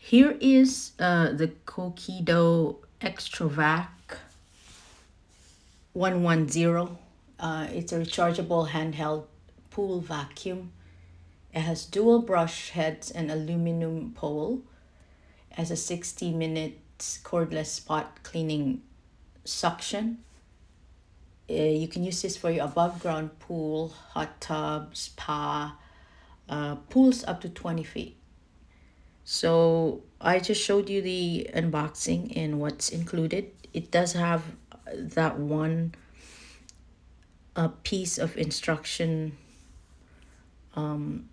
Here is the Kokido XTROVAC 110. It's a rechargeable handheld pool vacuum. It has dual brush heads and aluminum pole. It has a 60-minute cordless spot cleaning suction. You can use this for your above ground pool, hot tub, spa, pools up to 20 feet. So I just showed you the unboxing and what's included. It does have that one piece of instruction and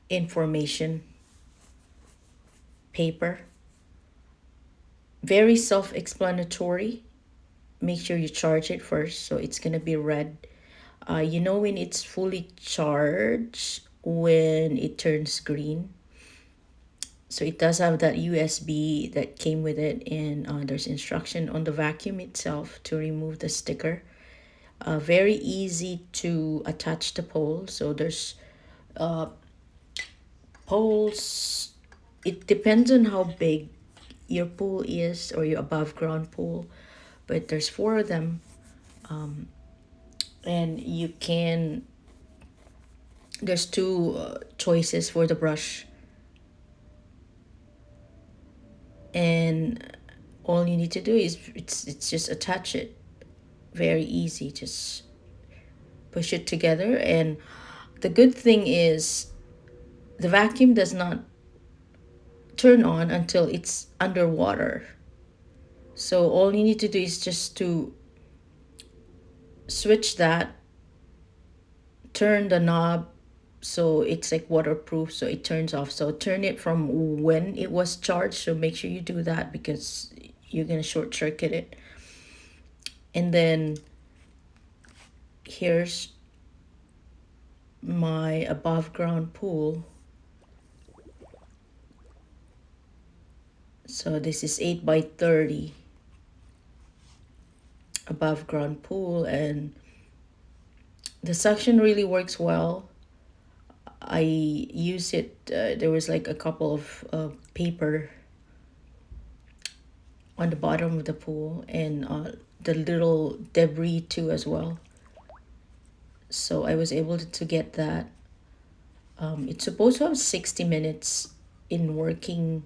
information paper. Very self-explanatory. Make sure you charge it first, so it's gonna be red. You know when it's fully charged when it turns green. So it does have that USB that came with it, and there's instruction on the vacuum itself to remove the sticker. Very easy to attach the pole. So there's poles. It depends on how big your pool is or your above ground pool, but there's 4 of them. And you can, there's 2 choices for the brush, and all you need to do is it's just attach it. Very easy, just push it together. And the good thing is the vacuum does not turn on until it's underwater. So all you need to do is just to switch that, turn the knob so it's like waterproof, so it turns off. So turn it from when it was charged, so make sure you do that because you're gonna short circuit it. And then here's my above ground pool. So this is 8x30 above ground pool, and the suction really works well. I use it, there was like a couple of paper on the bottom of the pool, and the little debris too as well. So I was able to get that. It's supposed to have 60 minutes in working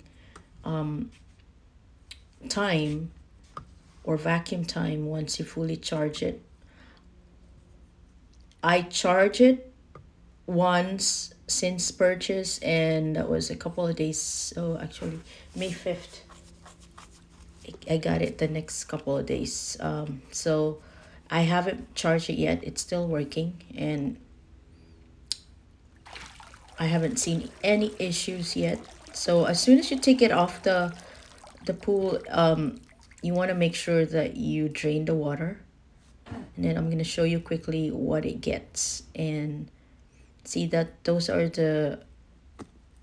time or vacuum time once you fully charge it. I charge it once since purchase, and that was a couple of days. So actually May 5th I got it the next couple of days. So I haven't charged it yet. It's still working, and I haven't seen any issues yet. So as soon as you take it off the pool, you want to make sure that you drain the water. And then I'm going to show you quickly what it gets, and see that those are the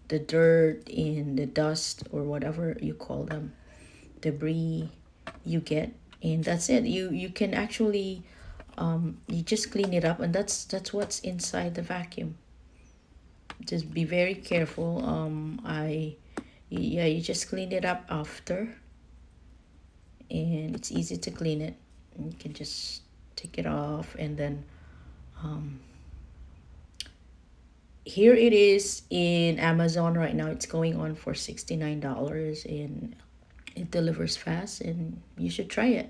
dirt and the dust or whatever you call them, debris you get, and that's it. You can actually you just clean it up, and that's what's inside the vacuum. Just be very careful. You just clean it up after, and it's easy to clean it. And you can just take it off, and then here it is in Amazon right now. It's going on for $69, and it delivers fast, and you should try it.